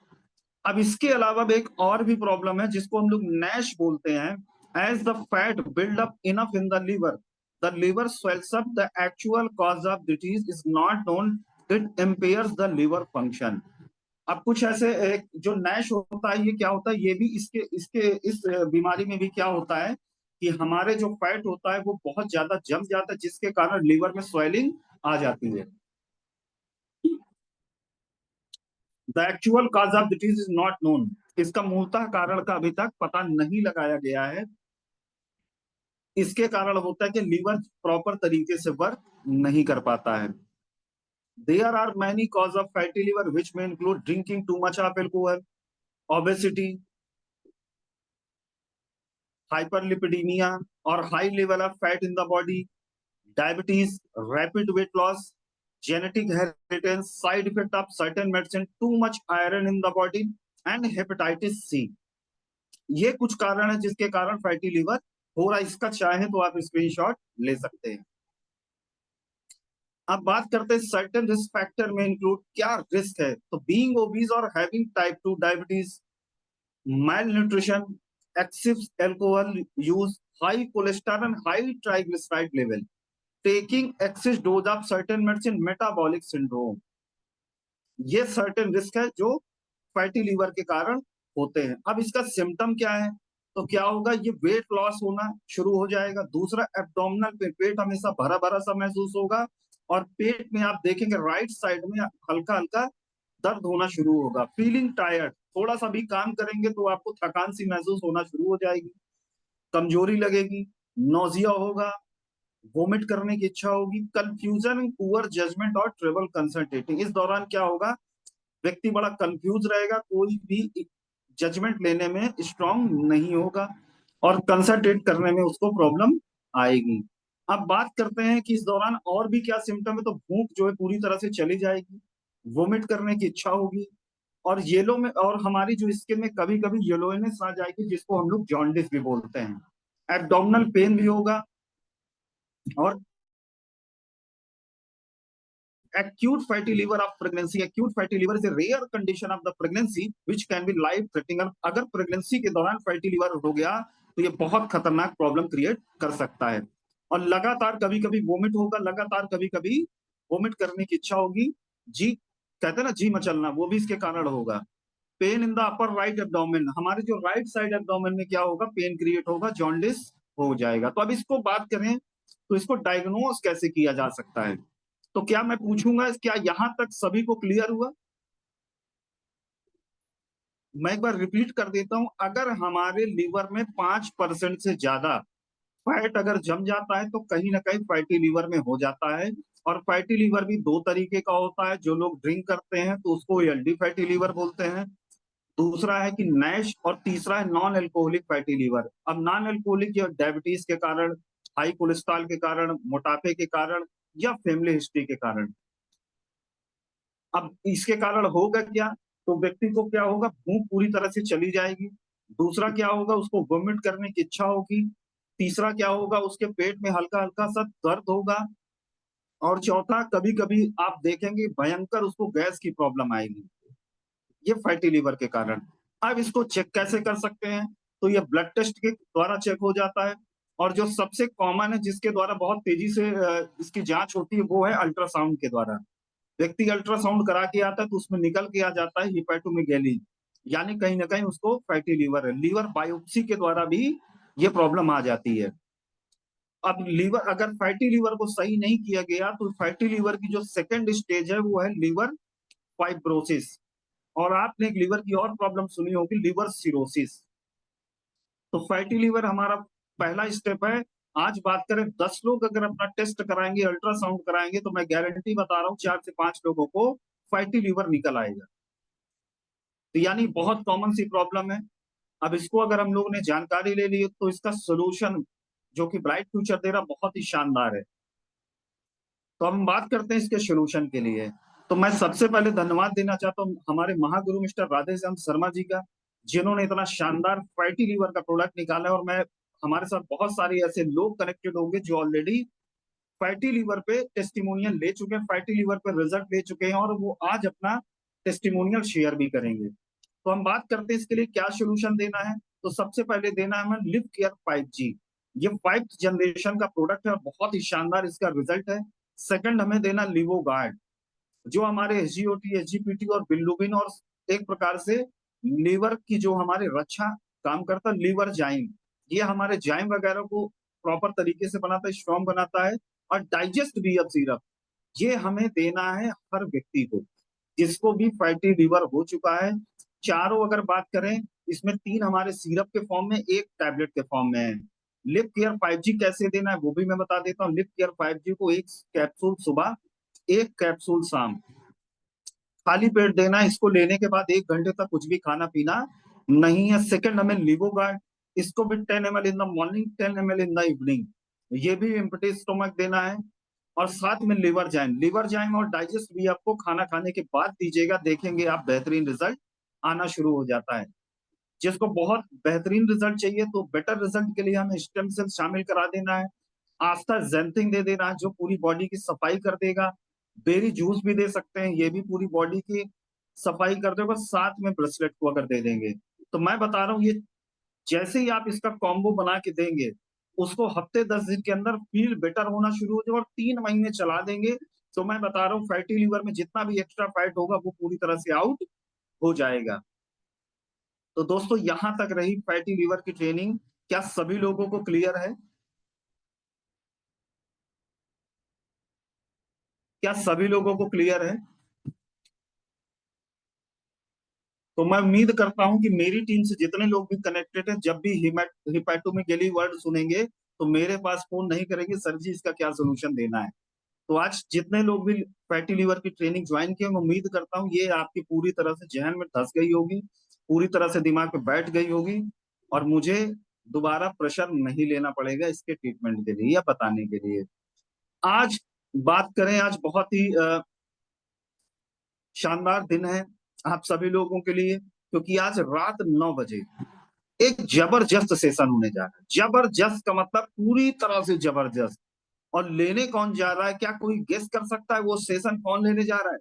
S1: अब इसके अलावा भी एक और भी प्रॉब्लम है जिसको हम लोग नैश बोलते हैं। As the fat build up enough in the liver swells up, the actual cause of disease is not known, it impairs the liver function. अब कुछ ऐसे एक जो नैश होता है, ये क्या होता है, ये भी इसके इसके इस बीमारी में भी क्या होता है कि हमारे जो फैट होता है वो बहुत ज्यादा जम जाता है, जिसके कारण लीवर में स्वेलिंग आ जाती है। The actual cause of disease is not known, इसका मूलतः कारण का अभी तक पता नहीं लगाया गया है। इसके कारण होता है कि लीवर प्रॉपर तरीके से वर्क नहीं कर पाता है। There are many cause of fatty liver which में include drinking too much of alcohol, obesity, hyperlipidemia और high level of fat in the body, diabetes, rapid weight loss, genetic inheritance, side effect of certain medicine, too much iron in the body, and hepatitis C। ये कुछ कारण है जिसके कारण fatty liver हो रहा है। इसका चाहे तो आप स्क्रीनशॉट ले सकते हैं। अब बात करते हैं सर्टेन रिस्क फैक्टर में इंक्लूड क्या रिस्क है। तो बीइंग ओबीज और having type 2 diabetes, mild nutrition, excessive alcohol use, high cholesterol and high triglyceride level, taking excess dose of certain medicine, metabolic syndrome, ये सर्टेन रिस्क है जो fatty liver के कारण होते हैं। अब इसका सिम्टम क्या है, तो क्या होगा, ये वेट लॉस होना शुरू हो जाएगा। दूसरा, एब्डोमिनल पे पेट हमेशा भरा भरा सा महसूस होगा, और पेट में आप देखेंगे राइट साइड में हल्का हल्का दर्द होना शुरू होगा। फीलिंग टायर्ड, थोड़ा सा भी काम करेंगे तो आपको थकान सी महसूस होना शुरू हो जाएगी। कमजोरी लगेगी, नोजिया होगा, वोमिट करने की इच्छा होगी, कंफ्यूजन, पुअर जजमेंट और ट्रेवल कंसंट्रेटिंग। इस दौरान क्या होगा, व्यक्ति बड़ा कंफ्यूज रहेगा, कोई भी जजमेंट लेने में स्ट्रांग नहीं होगा, और कंसंट्रेट करने में उसको प्रॉब्लम आएगी। अब बात करते हैं कि इस दौरान और भी क्या सिम्टम है। तो भूख जो है पूरी तरह से चली जाएगी, वोमिट करने की इच्छा होगी, और येलो में, और हमारी जो स्किन में कभी कभी येलोनेस आ जाएगी, जिसको हम लोग जॉन्डिस भी बोलते हैं। एब्डोमिनल पेन भी होगा, और acute fatty liver of pregnancy, acute fatty liver is a rare condition of the pregnancy which can be life threatening। अगर प्रेगनेंसी के दौरान फैटी लिवर हो गया तो ये बहुत खतरनाक प्रॉब्लम क्रिएट कर सकता है। और लगातार कभी कभी वोमिट होगा, लगातार कभी कभी वोमिट करने की इच्छा होगी, जी कहते हैं ना, जी मचलना, वो भी इसके कारण होगा। Pain in the upper right abdomen, हमारे जो राइट साइड एब्डोमेन में क्या होगा, पेन क्रिएट होगा, जॉन्डिस हो जाएगा। तो अब इसको बात करें तो इसको डायग्नोज कैसे किया जा सकता है। तो क्या मैं पूछूंगा, क्या यहां तक सभी को क्लियर हुआ? मैं एक बार रिपीट कर देता हूं, अगर हमारे लीवर में 5% से ज्यादा फैट अगर जम जाता है तो कहीं ना कहीं फैटी लीवर में हो जाता है। और फैटी लीवर भी दो तरीके का होता है, जो लोग ड्रिंक करते हैं तो उसको एलडी फैटी लीवर बोलते हैं, दूसरा है कि नैश, और तीसरा है नॉन अल्कोहलिक फैटी लीवर। अब नॉन अल्कोहलिक या डायबिटीज के कारण, हाई कोलेस्ट्रॉल के कारण, मोटापे के कारण, या फैमिली हिस्ट्री के कारण। अब इसके कारण होगा क्या, तो व्यक्ति को क्या होगा, भूख पूरी तरह से चली जाएगी। दूसरा क्या होगा, उसको वोमिट करने की इच्छा होगी। तीसरा क्या होगा, उसके पेट में हल्का हल्का सा दर्द होगा। और चौथा, कभी कभी आप देखेंगे भयंकर उसको गैस की प्रॉब्लम आएगी, ये फैटी लीवर के कारण। अब इसको चेक कैसे कर सकते हैं, तो ये ब्लड टेस्ट के द्वारा चेक हो जाता है। और जो सबसे कॉमन है, जिसके द्वारा बहुत तेजी से इसकी जांच होती है, वो है अल्ट्रासाउंड के द्वारा। व्यक्ति अल्ट्रासाउंड करा के आता है तो उसमें निकल के आ जाता है हिपैटोमेगैली, यानी कहीं ना कहीं उसको फैटी लीवर है। लीवर बायोप्सी के द्वारा भी ये प्रॉब्लम आ जाती है। अब लीवर, अगर फैटी लीवर को सही नहीं किया गया तो फैटी लीवर की जो सेकंड स्टेज है वो है लीवर फाइब्रोसिस, और आपने एक लीवर की और प्रॉब्लम सुनी होगी, लीवर सिरोसिस। तो फैटी लीवर हमारा पहला स्टेप है। आज बात करें, 10 लोग अगर अपना टेस्ट कराएंगे, अल्ट्रासाउंड कराएंगे, तो मैं गारंटी बता रहा हूँ 4 से 5 लोगों को फैटी लीवर निकल आएगा। तो यानी बहुत कॉमन सी प्रॉब्लम है। अब इसको अगर हम लोगों ने जानकारी ले ली तो इसका सोल्यूशन, जो कि ब्राइट फ्यूचर दे रहा, बहुत ही शानदार है। तो अब हम बात करते हैं इसके सोल्यूशन के लिए। तो मैं सबसे पहले धन्यवाद देना चाहता हूँ हमारे महागुरु मिस्टर राधेश्याम शर्मा जी का, जिन्होंने इतना शानदार फैटी लीवर का प्रोडक्ट निकाला है। और मैं, हमारे साथ बहुत सारे ऐसे लोग कनेक्टेड होंगे जो ऑलरेडी फैटी लीवर पे टेस्टिमोनियल ले चुके हैं, फैटी लीवर पे रिजल्ट ले चुके हैं, और वो आज अपना टेस्टिमोनियल शेयर भी करेंगे। तो हम बात करते हैं इसके लिए क्या सोल्यूशन देना है। तो सबसे पहले देना है हमें लिव केयर 5G। ये 5th जनरेशन का प्रोडक्ट है और बहुत ही शानदार इसका रिजल्ट है। सेकंड, हमें देना लिवो गार्ड, जो हमारे एसजीओटी, एसजीपीटी और बिल्लुबिन, और एक प्रकार से लीवर की जो हमारे रक्षा काम करता है, लीवर जाइम, ये हमारे जाइम वगैरह को प्रॉपर तरीके से बनाता है, स्ट्रॉन्ग बनाता है। और डाइजेस्ट बी अप सिरप, ये हमें देना है हर व्यक्ति को जिसको भी फैटी लीवर हो चुका है। चारों अगर बात करें, इसमें 3 हमारे सिरप के फॉर्म में, एक टैबलेट के फॉर्म में है। लिव केयर 5G कैसे देना है वो भी मैं बता देता हूँ। लिव केयर 5G को 1 कैप्सूल सुबह, 1 कैप्सूल शाम, खाली पेट देना है। इसको लेने के बाद 1 घंटे तक कुछ भी खाना पीना नहीं है। सेकंड, हमें लिवोगार्ड, इसको भी 10 ml in the morning, 10 ml in the evening, ये भी एम्प्टी स्टोमक देना है। और साथ में लिवर जाइम और डाइजेस्ट भी आपको खाना खाने के बाद दीजिएगा, देखेंगे आप बेहतरीन रिजल्ट आना शुरू हो जाता है। जिसको बहुत बेहतरीन रिजल्ट चाहिए तो बेटर रिजल्ट के लिए हमें स्टेम सेल शामिल करा देना है। आस्था जेंथिंग दे देना है जो पूरी बॉडी की सफाई कर देगा। बेरी जूस भी दे सकते हैं, ये भी पूरी बॉडी की सफाई कर देगा। साथ में ब्रेसलेट को अगर दे देंगे तो मैं बता रहा हूँ, ये जैसे ही आप इसका कॉम्बो बना के देंगे, उसको हफ्ते 10 दिन के अंदर फील बेटर होना शुरू हो जाएगा और 3 महीने चला देंगे तो मैं बता रहा हूँ फैटी लिवर में जितना भी एक्स्ट्रा फैट होगा वो पूरी तरह से आउट हो जाएगा। तो दोस्तों यहां तक रही फैटी लीवर की ट्रेनिंग। क्या सभी लोगों को क्लियर है? क्या सभी लोगों को क्लियर है? तो मैं उम्मीद करता हूं कि मेरी टीम से जितने लोग भी कनेक्टेड हैं, जब भी हिपैटोमेगेली वर्ड सुनेंगे तो मेरे पास फोन नहीं करेंगे, सर जी इसका क्या सोल्यूशन देना है। तो आज जितने लोग भी फैटी लीवर की ट्रेनिंग ज्वाइन किए, मैं उम्मीद करता हूँ ये आपकी पूरी तरह से जहन में धस गई होगी, पूरी तरह से दिमाग पे बैठ गई होगी, और मुझे दोबारा प्रेशर नहीं लेना पड़ेगा इसके ट्रीटमेंट के लिए या बताने के लिए। आज बात करें, आज बहुत ही शानदार दिन है आप सभी लोगों के लिए, क्योंकि आज रात 9 बजे एक जबरदस्त सेशन होने जा रहा है। जबरदस्त का मतलब पूरी तरह से जबरदस्त। और लेने कौन जा रहा है, क्या कोई गेस कर सकता है वो सेशन कौन लेने जा रहा है?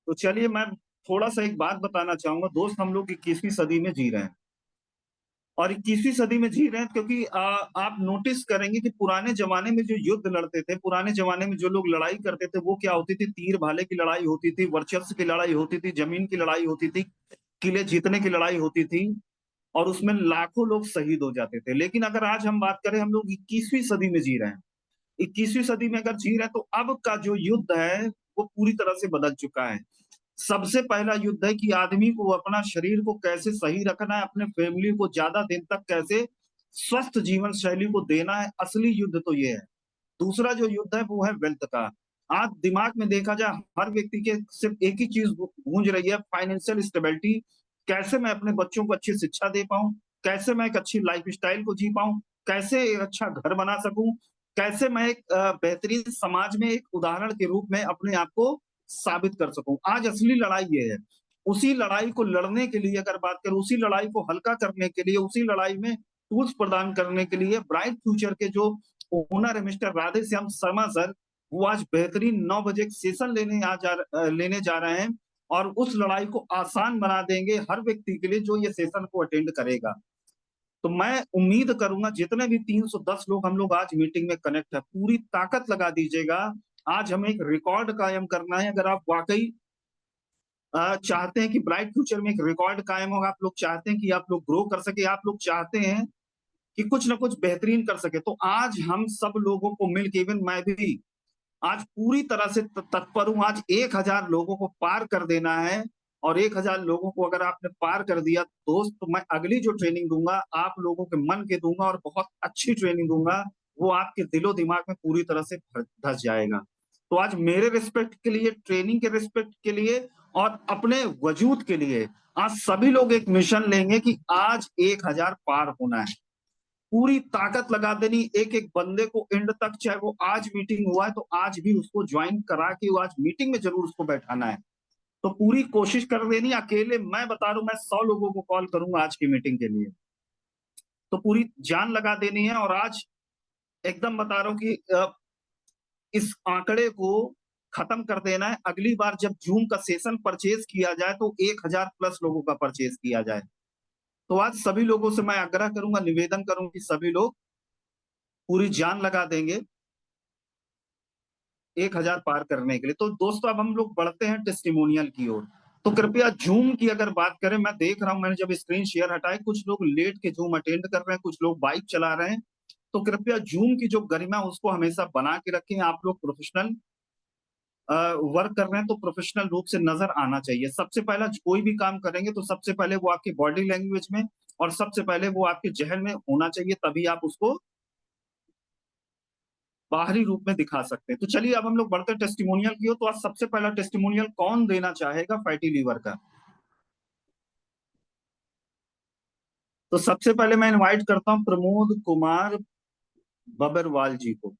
S1: तो चलिए मैं थोड़ा सा एक बात बताना चाहूंगा दोस्त, हम लोग 21वीं सदी में जी रहे हैं। और 21वीं सदी में जी रहे हैं क्योंकि आप नोटिस करेंगे कि पुराने जमाने में जो युद्ध लड़ते थे, पुराने जमाने में जो लोग लड़ाई करते थे, वो क्या होती थी, तीर भाले की लड़ाई होती थी, वर्चस्व की लड़ाई होती थी, जमीन की लड़ाई होती थी, किले जीतने की लड़ाई होती थी, और उसमें लाखों लोग शहीद हो जाते थे। लेकिन अगर आज हम बात करें, हम लोग 21वीं सदी में जी रहे हैं। 21वीं सदी में अगर जी रहे हैं तो अब का जो युद्ध है वो पूरी तरह से बदल चुका है। सबसे पहला युद्ध है कि आदमी को अपना शरीर को कैसे सही रखना है, अपने फैमिली को ज्यादा दिन तक कैसे स्वस्थ जीवन शैली को देना है, असली युद्ध तो ये है। दूसरा जो युद्ध है वो है वेल्थ का। आज दिमाग में देखा जाए हर व्यक्ति के सिर्फ एक ही चीज गूंज रही है, फाइनेंशियल स्टेबिलिटी। कैसे मैं अपने बच्चों को अच्छी शिक्षा दे पाऊं, कैसे मैं एक अच्छी लाइफ स्टाइल को जी पाऊं, कैसे एक अच्छा घर बना सकूं, कैसे मैं एक बेहतरीन समाज में एक उदाहरण के रूप में अपने आप को साबित कर सकूं। आज असली लड़ाई ये है। उसी लड़ाई को लड़ने के लिए अगर बात करें, उसी लड़ाई को हल्का करने के लिए, उसी लड़ाई में टूल्स प्रदान करने के लिए ब्राइट फ्यूचर के जो ओनर है मिस्टर राधे श्याम शर्मा सर, वो आज बेहतरीन 9 बजे एक सेशन लेने जा रहे हैं। और उस लड़ाई को आसान बना देंगे हर व्यक्ति के लिए जो ये सेशन को अटेंड करेगा। तो मैं उम्मीद करूंगा जितने भी 310 लोग हम लोग आज मीटिंग में कनेक्ट है, पूरी ताकत लगा दीजिएगा। आज हमें एक रिकॉर्ड कायम करना है। अगर आप वाकई चाहते हैं कि ब्राइट फ्यूचर में एक रिकॉर्ड कायम होगा, आप लोग चाहते हैं कि आप लोग ग्रो कर सके, आप लोग चाहते हैं कि कुछ ना कुछ बेहतरीन कर सके, तो आज हम सब लोगों को मिलकर, इवन मैं भी आज पूरी तरह से तत्पर हूं। आज 1000 लोगों को पार कर देना है। और 1000 लोगों को अगर आपने पार कर दिया दोस्त, तो मैं अगली जो ट्रेनिंग दूंगा आप लोगों के मन के दूंगा, और बहुत अच्छी ट्रेनिंग दूंगा। वो आपके दिलो दिमाग में पूरी तरह से धस जाएगा। तो आज मेरे रिस्पेक्ट के लिए, ट्रेनिंग के रिस्पेक्ट के लिए, और अपने वजूद के लिए आज सभी लोग एक मिशन लेंगे कि आज 1000 पार होना है। पूरी ताकत लगा देनी एक एक बंदे को एंड तक, चाहे वो आज मीटिंग हुआ है तो आज भी उसको ज्वाइन करा के वो आज मीटिंग में जरूर उसको बैठाना है। तो पूरी कोशिश कर देनी। अकेले मैं बता रहा हूं, मैं 100 लोगों को कॉल करूंगा आज की मीटिंग के लिए। तो पूरी जान लगा देनी है। और आज एकदम बता रहा हूं कि इस आंकड़े को खत्म कर देना है। अगली बार जब जूम का सेशन परचेज किया जाए तो 1000 प्लस लोगों का परचेज किया जाए। तो आज सभी लोगों से मैं आग्रह करूंगा, निवेदन करूंगा कि सभी लोग पूरी जान लगा देंगे 1000 पार करने के लिए। तो दोस्तों अब हम लोग बढ़ते हैं टेस्टिमोनियल की ओर। तो कृपया जूम की अगर बात करें, मैं देख रहा हूं, मैंने जब स्क्रीन शेयर हटाए कुछ लोग लेट के जूम अटेंड कर रहे हैं, कुछ लोग बाइक चला रहे हैं। तो कृपया जूम की जो गरिमा उसको हमेशा बना के रखें। आप लोग प्रोफेशनल वर्क कर रहे हैं तो प्रोफेशनल रूप से नजर आना चाहिए। सबसे पहला कोई भी काम करेंगे तो सबसे पहले वो आपकी बॉडी लैंग्वेज में और सबसे पहले वो आपके जहन में होना चाहिए, तभी आप उसको बाहरी रूप में दिखा सकते हैं। तो चलिए अब हम लोग बढ़ते हैं टेस्टिमोनियल की ओर। तो आज सबसे पहला टेस्टिमोनियल कौन देना चाहेगा फैटी लीवर का? तो सबसे पहले मैं इनवाइट करता हूं प्रमोद कुमार बबरवाल जी को।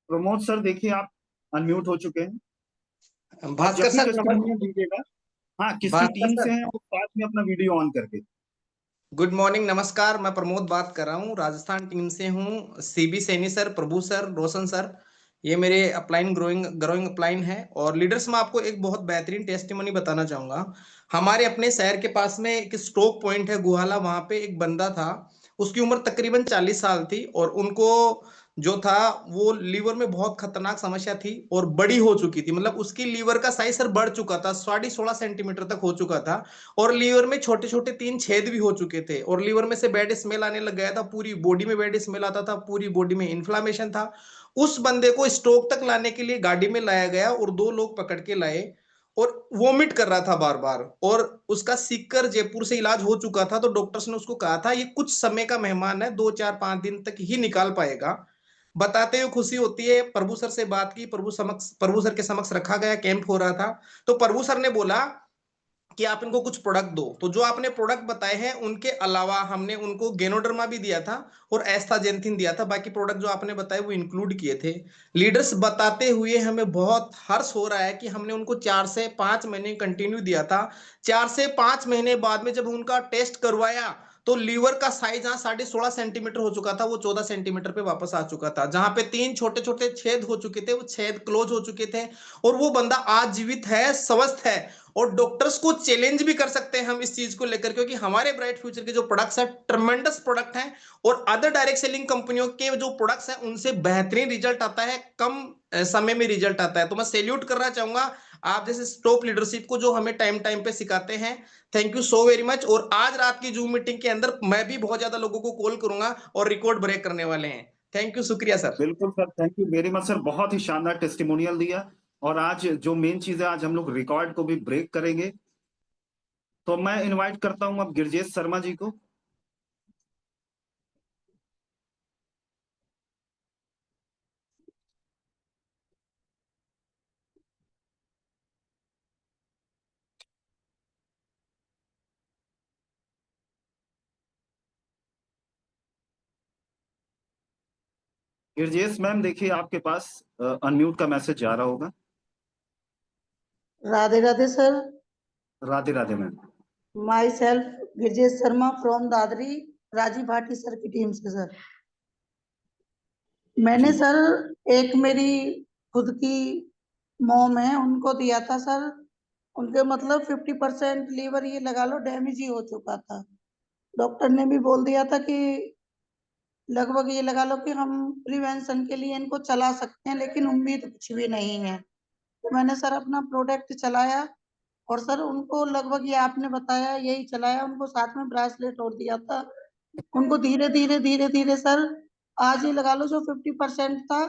S1: प्रमोद सर देखिए आप अनम्यूट हो चुके हैं। और
S2: भास्कर
S1: जब भी
S2: सर
S1: टेस्टिमोनियल दीजिएगा, हाँ, किसकी
S2: भास्कर
S1: टीम से
S2: सर
S1: है वो साथ में अपना वीडियो ऑन करके।
S2: गुड मॉर्निंग, नमस्कार। मैं प्रमोद बात कर रहा हूँ, राजस्थान टीम से हूँ। सीबी सैनी सर, प्रभु सर, रोशन सर, ये मेरे अपलाइन ग्रोइंग ग्रोइंग अपलाइन है। और लीडर्स में आपको एक बहुत बेहतरीन टेस्टिमनी बताना चाहूंगा। हमारे अपने शहर के पास में एक स्ट्रोक पॉइंट है गुहाला, वहां पे एक बंदा था। उसकी उम्र तकरीबन 40 साल थी और उनको जो था वो लीवर में बहुत खतरनाक समस्या थी और बड़ी हो चुकी थी। मतलब उसकी लीवर का साइज सर बढ़ चुका था, 16.5 सेंटीमीटर तक हो चुका था। और लीवर में छोटे छोटे 3 छेद भी हो चुके थे और लीवर में से बैड स्मेल आने लग गया था। पूरी बॉडी में बैड स्मेल आता था, पूरी बॉडी में इन्फ्लामेशन था। उस बंदे को स्ट्रोक तक लाने के लिए गाड़ी में लाया गया और 2 लोग पकड़ के लाए और वोमिट कर रहा था बार बार। और उसका सीकर जयपुर से इलाज हो चुका था, तो डॉक्टर्स ने उसको कहा था ये कुछ समय का मेहमान है, 2 4 5 दिन तक ही निकाल पाएगा। बताते हुए खुशी होती है। प्रभु सर से बात की, प्रभु सर के समक्ष रखा गया, कैंप हो रहा था। तो प्रभु सर ने बोला कि आप इनको कुछ प्रोडक्ट दो। तो जो आपने प्रोडक्ट बताए हैं उनके अलावा हमने उनको गेनोडर्मा भी दिया था और एस्थाजेंथिन दिया था। बाकी प्रोडक्ट जो आपने बताए वो इंक्लूड किए थे। लीडर्स बताते हुए हमें बहुत हर्ष हो रहा है कि हमने उनको 4 से 5 महीने कंटिन्यू दिया था। 4 से 5 महीने बाद में जब उनका टेस्ट करवाया तो लीवर का साइज जहां 16.5 सेंटीमीटर हो चुका था वो 14 सेंटीमीटर पे वापस आ चुका था। जहां पे 3 छोटे छोटे छेद हो चुके थे वो छेद क्लोज हो चुके थे। और वो बंदा आज जीवित है, स्वस्थ है। और डॉक्टर्स को चैलेंज भी कर सकते हैं हम इस चीज को लेकर, क्योंकि हमारे ब्राइट फ्यूचर के जो प्रोडक्ट्स हैं ट्रमेंडस प्रोडक्ट हैं। और अदर डायरेक्ट सेलिंग कंपनियों के जो प्रोडक्ट्स हैं उनसे बेहतरीन रिजल्ट आता है, कम समय में रिजल्ट आता है। तो मैं सैल्यूट करना चाहूंगा आप जैसे टॉप लीडरशिप को, जो हमें टाइम टाइम पे सिखाते हैं। Thank you so very much. और आज रात की जूम मीटिंग के अंदर मैं भी बहुत ज्यादा लोगों को कॉल करूंगा और रिकॉर्ड ब्रेक करने वाले हैं। थैंक यू, शुक्रिया सर।
S1: बिल्कुल sir, thank you very much sir, बहुत ही शानदार टेस्टिमोनियल दिया। और आज जो मेन चीज है, आज हम लोग रिकॉर्ड को भी ब्रेक करेंगे। तो मैं इनवाइट करता हूं अब गिरजेश शर्मा जी को। गिरजेश मैम देखिए आपके पास अनम्यूट का मैसेज जा रहा होगा।
S3: Radhe Radhe sir.
S1: Radhe Radhe ma'am.
S3: Myself Girjesh Sharma from Dadri, Rajiv Bhati sir की टीम से सर। मैंने
S1: जी
S3: सर एक मेरी खुद की मॉम है उनको दिया था सर। उनके मतलब 50% लीवर ये लगा लो डैमेज ही हो चुका था। डॉक्टर ने भी बोल दिया था कि लगभग ये लगा लो कि हम प्रिवेंशन के लिए इनको चला सकते हैं, लेकिन उम्मीद कुछ भी नहीं है। तो मैंने सर अपना प्रोडक्ट चलाया और सर उनको लगभग ये आपने बताया यही चलाया, उनको साथ में ब्रेसलेट और दिया था। उनको धीरे धीरे धीरे धीरे सर आज ही लगा लो जो 50% था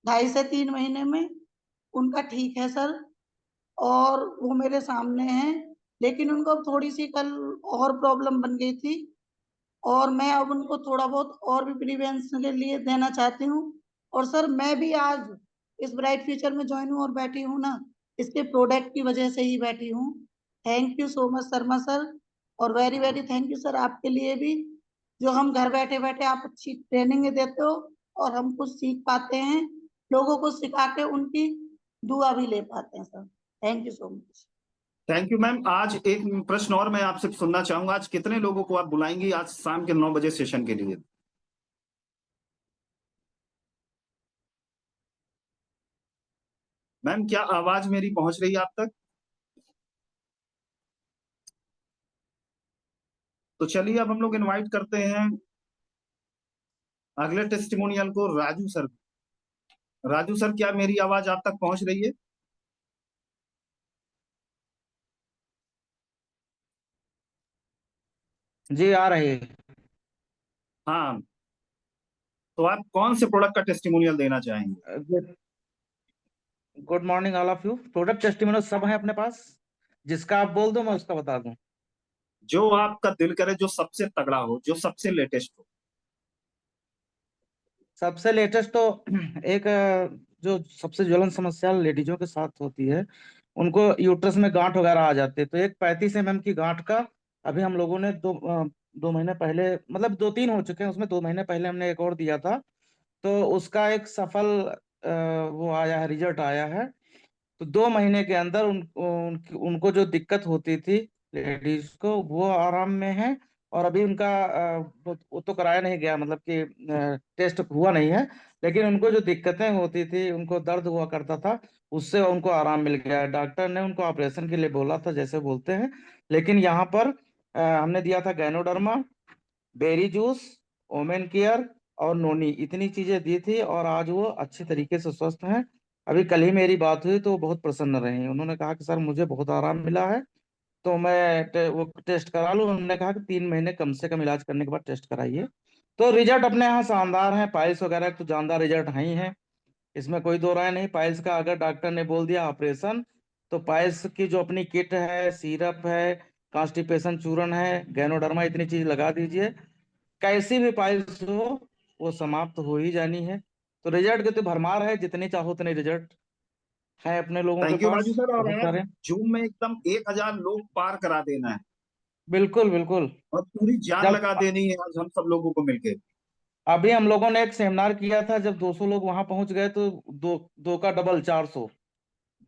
S3: 2.5 से 3 महीने में उनका ठीक है सर। और वो मेरे सामने है, लेकिन उनको अब थोड़ी सी कल और प्रॉब्लम बन गई थी और मैं अब उनको थोड़ा बहुत और भी प्रिवेंशन के लिए देना चाहती हूँ। और सर मैं भी आज इस ब्राइट फ्यूचर में ज्वाइन हूँ और बैठी हूँ ना, इसके प्रोडक्ट की वजह से ही बैठी हूँ। Thank you so much Sharma sir. और very very thank you sir आपके लिए भी, जो हम घर बैठे बैठे आप अच्छी ट्रेनिंग देते हो और हम कुछ सीख पाते हैं, लोगों को सिखा के उनकी दुआ भी ले पाते हैं sir. Thank you so much.
S1: Thank you ma'am. आज एक प्रश्न और मैं आपसे सुनना चाहूंगा, आज कितने लोगों को आप बुलाएंगी आज शाम के 9 बजे सेशन के लिए? मैम क्या आवाज मेरी पहुंच रही है आप तक? तो चलिए अब हम लोग इनवाइट करते हैं अगले टेस्टिमोनियल को, राजू सर। राजू सर क्या मेरी आवाज आप तक पहुंच रही है?
S4: जी आ रही है।
S1: हाँ। तो आप कौन से प्रोडक्ट का टेस्टिमोनियल देना चाहेंगे?
S4: Good morning all of you. Product testimonial सब है अपने पास, जिसका आप बोल दो मैं उसका बता दूं।
S1: जो आपका दिल करे, जो सबसे तगड़ा हो, जो सबसे लेटेस्ट हो।
S4: सबसे लेटेस्ट तो एक जो सबसे ज्वलन समस्या लेडीजों के साथ होती है, उनको यूट्रस में गांठ वगैरह आ जाते हैं, तो एक 35 mm की गांठ का अभी हम लोगों ने 2 महीने पहले, मतलब 2-3 हो चुके हैं, उसमें 2 महीने पहले हमने एक और दिया था। तो उसका एक सफल वो आया है, रिजल्ट आया है। तो 2 महीने के अंदर उनको जो दिक्कत होती थी लेडीज को, वो आराम में है। और अभी उनका वो तो कराया नहीं गया, मतलब कि टेस्ट हुआ नहीं है, लेकिन उनको जो दिक्कतें होती थी, उनको दर्द हुआ करता था, उससे उनको आराम मिल गया है। डॉक्टर ने उनको ऑपरेशन के लिए बोला था, जैसे बोलते हैं, लेकिन यहाँ पर हमने दिया था ganoderma, berry juice, women care और नोनी, इतनी चीजें दी थी, और आज वो अच्छी तरीके से स्वस्थ हैं। अभी कल ही मेरी बात हुई तो वो बहुत प्रसन्न रही। उन्होंने कहा कि सर मुझे बहुत आराम मिला है, तो मैं वो टेस्ट करा लूँ। उन्होंने कहा कि 3 महीने कम से कम इलाज करने के बाद टेस्ट कराइए। तो रिजल्ट अपने यहाँ शानदार है। पाइल्स वगैरह तो जानदार रिजल्ट है ही है, इसमें कोई दो राय नहीं। पाइल्स का अगर डॉक्टर ने बोल दिया ऑपरेशन, तो पाइल्स की जो अपनी किट है, सिरप है, कॉन्स्टिपेशन चूर्ण है, गैनोडर्मा, इतनी चीज लगा दीजिए, कैसी भी पाइल्स हो वो समाप्त हो ही जानी है। तो रिजल्ट के तो भरमार है, जितने चाहो उतने रिजल्ट है अपने लोगों के
S1: thank you
S4: pass,
S1: Raju sir. और
S4: बहुत
S1: आज
S4: सारे।
S1: जूम में एकदम 1000 लोग पार करा देना है
S4: बिल्कुल बिल्कुल।
S1: और पूरी जान
S4: जब
S1: लगा देनी है आज हम सब लोगों को मिलके।
S4: अभी हम लोगों ने एक सेमिनार किया था, जब 200 लोग वहां पहुंच गए, तो दो दो का डबल 400।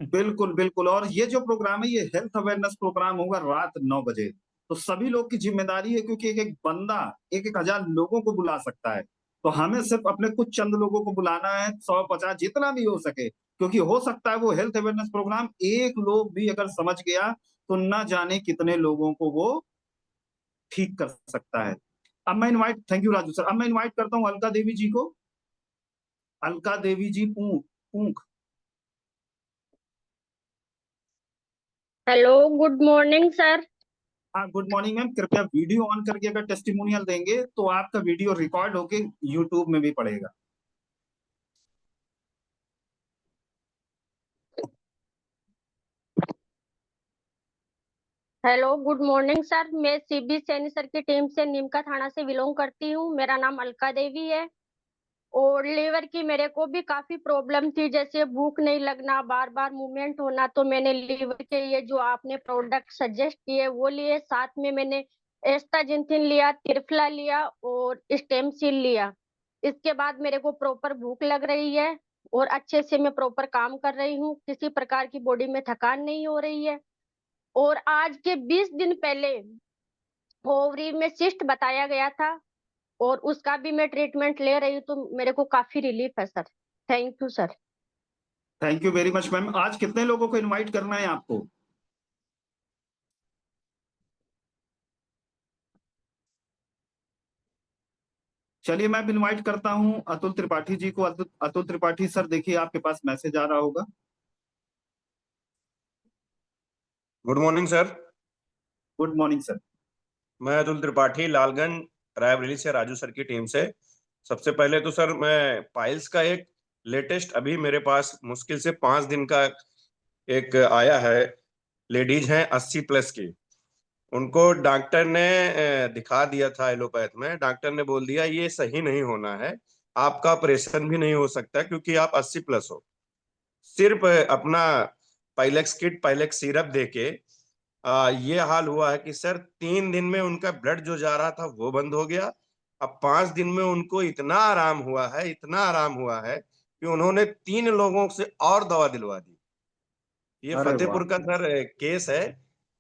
S1: बिल्कुल बिल्कुल। और ये जो प्रोग्राम है, ये हेल्थ अवेयरनेस प्रोग्राम होगा रात 9 बजे। तो सभी लोग की जिम्मेदारी है, क्योंकि एक एक बंदा 1000 लोगों को बुला सकता है। तो हमें सिर्फ अपने कुछ चंद लोगों को बुलाना है, 100-50 जितना भी हो सके, क्योंकि हो सकता है वो हेल्थ अवेयरनेस प्रोग्राम एक लोग भी अगर समझ गया तो ना जाने कितने लोगों को वो ठीक कर सकता है। अब मैं invite thank you Raju sir. अब मैं इनवाइट करता हूँ अलका देवी जी को। अलका देवी जी पूंख पूंख।
S5: Hello, good morning sir.
S1: हाँ, गुड मॉर्निंग मैम। कृपया वीडियो ऑन करके अगर टेस्टिमोनियल देंगे तो आपका वीडियो रिकॉर्ड होके यूट्यूब में भी पड़ेगा।
S5: Hello, good morning sir. मैं सीबी सैनी सर की टीम से नीमका थाना से बिलोंग करती हूँ। मेरा नाम अलका देवी है। और लीवर की मेरे को भी काफी प्रॉब्लम थी, जैसे भूख नहीं लगना, बार बार मूवमेंट होना। तो मैंने लीवर के ये जो आपने प्रोडक्ट सजेस्ट किए वो लिए, साथ में मैंने एस्टाजिंथिन लिया, त्रिफला लिया और स्टेमसील लिया। इसके बाद मेरे को प्रॉपर भूख लग रही है और अच्छे से मैं प्रॉपर काम कर रही हूँ, किसी प्रकार की बॉडी में थकान नहीं हो रही है। और आज के 20 दिन पहले ओवरी में सिस्ट बताया गया था और उसका भी मैं ट्रीटमेंट ले रही हूँ, तो मेरे को काफी रिलीफ है sir. Thank you sir.
S1: Thank you very much ma'am. आज कितने लोगों को इनवाइट करना है आपको? चलिए मैं इनवाइट करता हूँ अतुल त्रिपाठी जी को। अतुल त्रिपाठी सर, देखिए आपके पास मैसेज आ रहा होगा।
S6: Good morning sir.
S1: Good morning sir.
S6: मैं अतुल त्रिपाठी, लालगंज रायबरेली से, राजू सर की टीम से। सबसे पहले तो सर मैं पाइल्स का एक लेटेस्ट अभी मेरे पास मुश्किल से 5 दिन का एक आया है। लेडीज हैं 80+ की। उनको डॉक्टर ने दिखा दिया था एलोपैथ में। डॉक्टर ने बोल दिया ये सही नहीं होना है, आपका ऑपरेशन भी नहीं हो सकता क्योंकि आप 80+ हो। सिर्फ अपना पाइलेक्स किट, पाइलेक्स सिरप देके ये हाल हुआ है कि सर 3 दिन में उनका ब्लड जो जा रहा था वो बंद हो गया। अब 5 दिन में उनको इतना आराम हुआ है, इतना आराम हुआ है कि उन्होंने 3 लोगों से और दवा दिलवा दी। ये
S1: अरे वाह।
S6: फतेहपुर का सर केस है।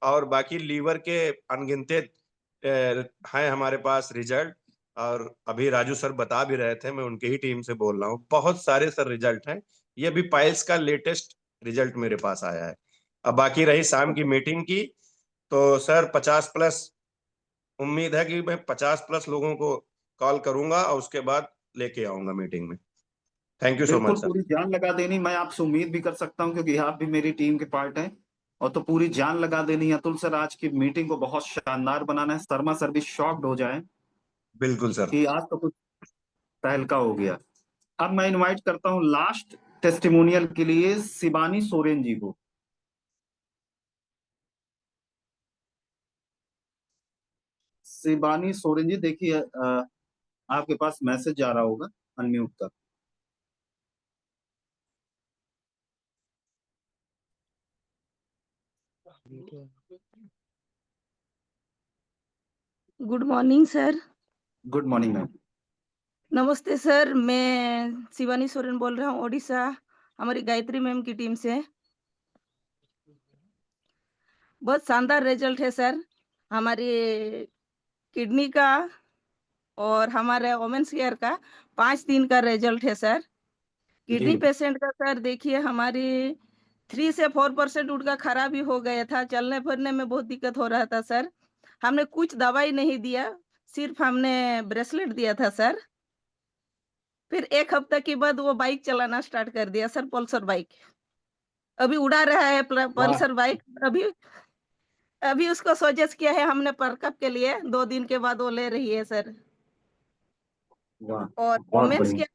S6: और बाकी लीवर के अनगिनते हैं हमारे पास रिजल्ट। और अभी राजू सर बता भी रहे थे, मैं उनके ही टीम से बोल रहा हूँ, बहुत सारे सर रिजल्ट हैं। ये भी पाइल्स का लेटेस्ट रिजल्ट मेरे पास आया है। अब बाकी रही शाम की मीटिंग की, तो सर 50+, उम्मीद है कि मैं 50+ लोगों को कॉल करूंगा और उसके बाद लेके आऊंगा मीटिंग में। थैंक यू सो
S1: बिल्कुल
S6: मच सर।
S1: पूरी जान लगा देनी, मैं आपसे उम्मीद भी कर सकता हूँ क्योंकि आप भी मेरी टीम के पार्ट हैं। और तो पूरी जान लगा देनी है अतुल सर। आज की मीटिंग को बहुत शानदार बनाना है। शर्मा सर भी शॉक्ड हो जाए
S6: बिल्कुल सर।
S1: कि आज तो कुछ तहलका हो गया। अब मैं इनवाइट करता हूं लास्ट टेस्टिमोनियल के लिए शिवानी सोरेन जी को। शिवानी सोरेन जी, देखिए आपके पास मैसेज आ रहा होगा, अनम्यूट कर।
S7: Good morning sir.
S1: Good morning ma'am.
S7: नमस्ते सर, मैं शिवानी सोरेन बोल रहा हूँ ओडिशा, हमारी गायत्री मैम की टीम से। बहुत शानदार रिजल्ट है सर, हमारी किडनी का और हमारे वोमेन्स केयर का 5 दिन का रिजल्ट है सर। किडनी
S1: जी
S7: पेशेंट का सर देखिए, हमारी 3 से 4% उनका खराब ही हो गया था, चलने फिरने में बहुत दिक्कत हो रहा था सर। हमने कुछ दवाई नहीं दिया, सिर्फ हमने ब्रेसलेट दिया था सर। फिर 1 हफ्ते के बाद वो बाइक चलाना स्टार्ट कर दिया सर, पल्सर बाइक। अभी उड़ा रहा है
S1: वाह
S7: पल्सर बाइक। अभी अभी उसको सजेस्ट किया है हमने परकप के लिए, 2 दिन के बाद वो ले रही है सर।
S1: वाह,
S7: और
S1: बहुत बढ़िया।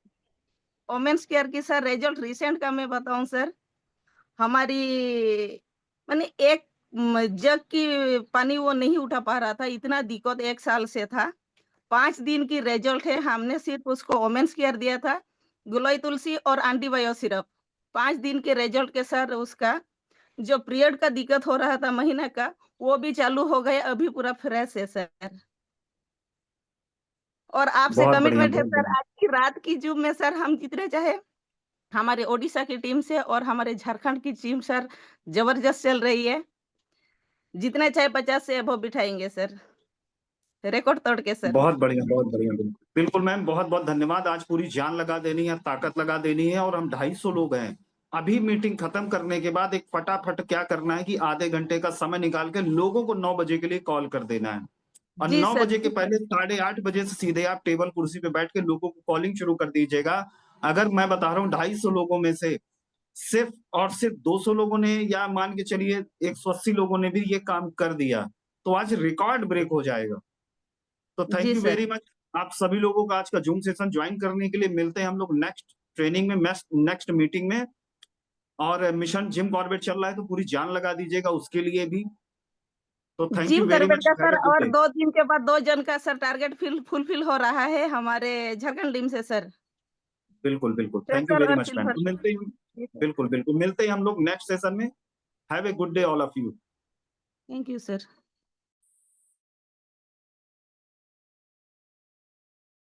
S7: वोमेन्स केयर की सर रिजल्ट रिसेंट का मैं बताऊं सर, हमारी माने एक जग की पानी वो नहीं उठा पा रहा था, इतना दिक्कत 1 साल से था। 5 दिन की रिजल्ट है, हमने सिर्फ उसको वोमेन्स केयर दिया था, गिलोय तुलसी और एंटीबायो सिरप। 5 दिन के रिजल्ट के सर उसका जो पीरियड का दिक्कत हो रहा था महीने का, वो भी चालू हो गया, अभी पूरा फ्रेश है सर। और आपसे
S1: बहुत बढ़िया,
S7: कमिटमेंट है
S1: बहुत
S7: सर,
S1: बढ़िया।
S7: आज की रात की जूम में सर हम जितने चाहे, हमारे ओडिशा की टीम से और हमारे झारखंड की टीम सर जबरदस्त चल रही है। जितने चाहे 50 से अबव बिठाएंगे सर, रिकॉर्ड तोड़ के सर।
S1: बहुत बढ़िया, बहुत बढ़िया। बिल्कुल बिल्कुल मैम, बहुत बहुत धन्यवाद। आज पूरी जान लगा देनी है, ताकत लगा देनी है, और हम 250 लोग हैं। अभी मीटिंग खत्म करने के बाद एक फटाफट क्या करना है कि आधे घंटे का समय निकाल के लोगों को 9 बजे के लिए कॉल कर देना है। और
S7: जी
S1: 9
S7: सर,
S1: बजे के
S7: जी सर।
S1: पहले 8:30 बजे से सीधे आप टेबल कुर्सी पे बैठ के लोगों को कॉलिंग शुरू कर दीजिएगा। अगर मैं बता रहा हूँ 250 लोगों में से सिर्फ और सिर्फ 200 लोगों ने, या मान के चलिए 180 लोगों ने भी ये काम कर दिया, तो आज रिकॉर्ड ब्रेक हो जाएगा। तो thank
S7: ji
S1: you
S7: sir.
S1: Very much आप सभी लोगों का आज का जूम सेशन ज्वाइन करने के लिए। मिलते हैं हम लोग नेक्स्ट ट्रेनिंग में, नेक्स्ट मीटिंग में। और मिशन जिम कॉर्बेट चल रहा है, तो पूरी जान लगा दीजिएगा उसके लिए भी। तो thank you
S7: gym
S1: very
S7: Corbett
S1: much,
S7: का
S1: हैव
S7: सर,
S1: अ गुड
S7: और
S1: डे।
S7: 2 दिन के बाद 2 जन का सर टारगेट फुलफिल हो रहा है हमारे झारखंड टीम से सर,
S1: बिल्कुल बिल्कुल, थैंक यू
S7: फ्रेशर
S1: वेरी
S7: और
S1: मच मैम।
S7: सिल्वर
S1: तो
S7: सर।
S1: मिलते ही,
S7: जी सर।
S1: बिल्कुल बिल्कुल मिलते ही हम लोग नेक्स्ट सेशन में। Have a good day all of you.
S7: Thank you sir.